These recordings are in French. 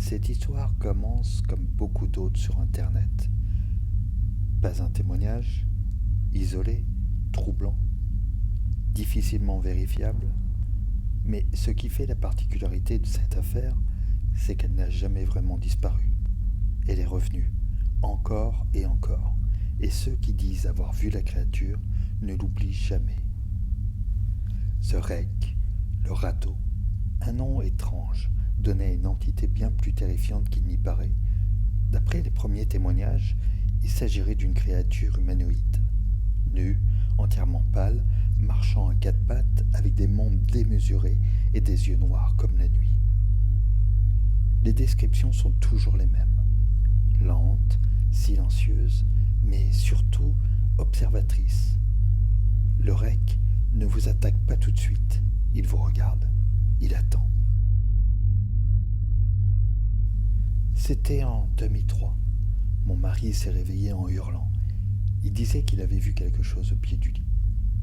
Cette histoire commence comme beaucoup d'autres sur Internet. Pas un témoignage, isolé, troublant, difficilement vérifiable, mais ce qui fait la particularité de cette affaire, c'est qu'elle n'a jamais vraiment disparu. Elle est revenue, encore et encore, et ceux qui disent avoir vu la créature ne l'oublient jamais. The Wreck, le radeau, un nom étrange, donnait une entité bien plus terrifiante qu'il n'y paraît. D'après les premiers témoignages, il s'agirait d'une créature humanoïde, nue, entièrement pâle, marchant à quatre pattes avec des membres démesurés et des yeux noirs comme la nuit. Les descriptions sont toujours les mêmes, lentes, silencieuses, mais surtout observatrices. Le Wreck ne vous attaque pas tout de suite, il vous regarde, il attend. C'était en 2003. Mon mari s'est réveillé en hurlant. Il disait qu'il avait vu quelque chose au pied du lit.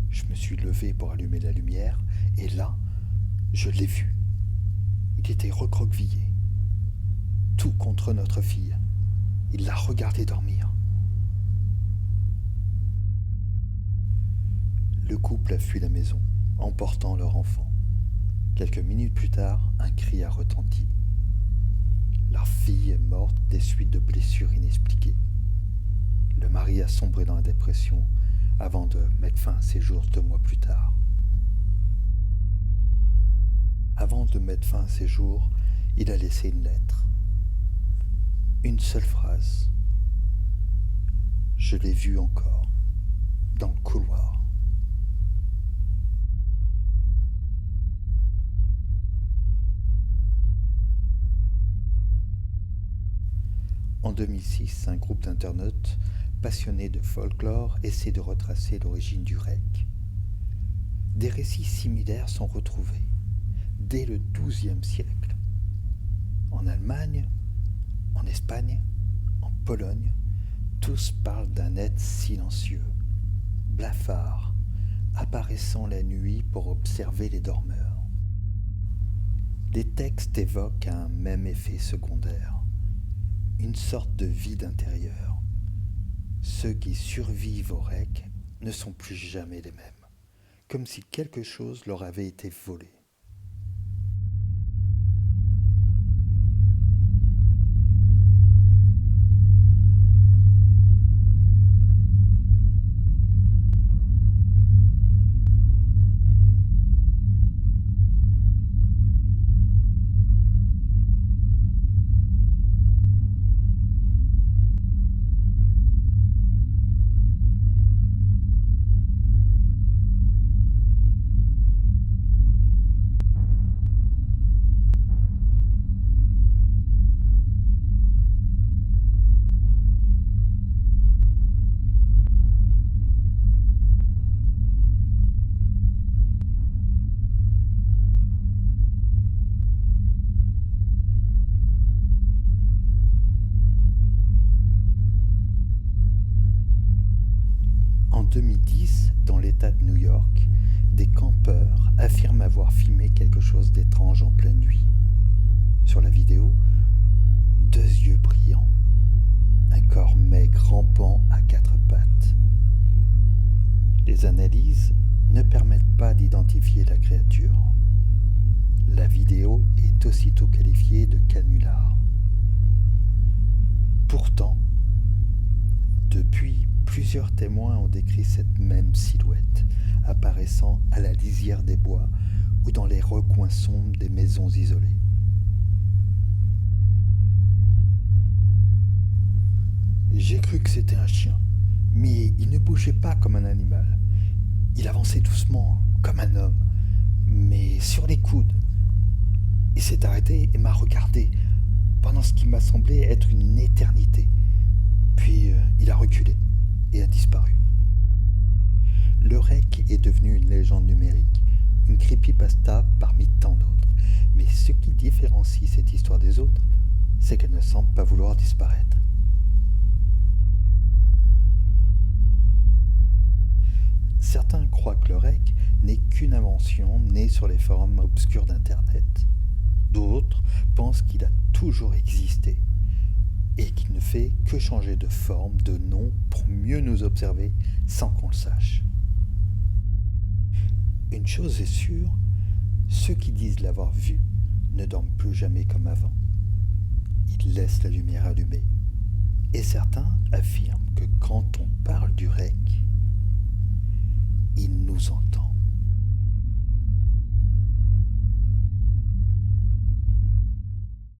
Je me suis levé pour allumer la lumière, et là, je l'ai vu. Il était recroquevillé, tout contre notre fille. Il l'a regardé dormir. Le couple a fui la maison, emportant leur enfant. Quelques minutes plus tard, un cri a retenti. Leur fille est morte des suites de blessures inexpliquées. Le mari a sombré dans la dépression avant de mettre fin à ses jours 2 mois plus tard. Avant de mettre fin à ses jours, il a laissé une lettre. Une seule phrase. Je l'ai vu encore, dans le couloir. En 2006, un groupe d'internautes passionnés de folklore essaie de retracer l'origine du Wreck. Des récits similaires sont retrouvés dès le XIIe siècle. En Allemagne, en Espagne, en Pologne, tous parlent d'un être silencieux, blafard, apparaissant la nuit pour observer les dormeurs. Les textes évoquent un même effet secondaire. Une sorte de vide intérieur. Ceux qui survivent au Wreck ne sont plus jamais les mêmes, comme si quelque chose leur avait été volé. En 2010, dans l'État de New York, des campeurs affirment avoir filmé quelque chose d'étrange en pleine nuit. Sur la vidéo, 2 yeux brillants, un corps maigre rampant à 4 pattes. Les analyses ne permettent pas d'identifier la créature. La vidéo est aussitôt qualifiée de canular. Pourtant, depuis, plusieurs témoins ont décrit cette même silhouette, apparaissant à la lisière des bois ou dans les recoins sombres des maisons isolées. J'ai cru que c'était un chien, mais il ne bougeait pas comme un animal. Il avançait doucement, comme un homme, mais sur les coudes. Il s'est arrêté et m'a regardé, pendant ce qui m'a semblé être une éternité. Puis il a reculé et a disparu. Le Wreck est devenu une légende numérique, une creepypasta parmi tant d'autres. Mais ce qui différencie cette histoire des autres, c'est qu'elle ne semble pas vouloir disparaître. Certains croient que le Wreck n'est qu'une invention née sur les forums obscurs d'Internet. D'autres pensent qu'il a toujours existé et qu'il ne fait que changer de forme, de nom pour mieux nous observer sans qu'on le sache. Une chose est sûre, ceux qui disent l'avoir vu ne dorment plus jamais comme avant. Ils laissent la lumière allumée. Et certains affirment que quand on parle du REC, il nous en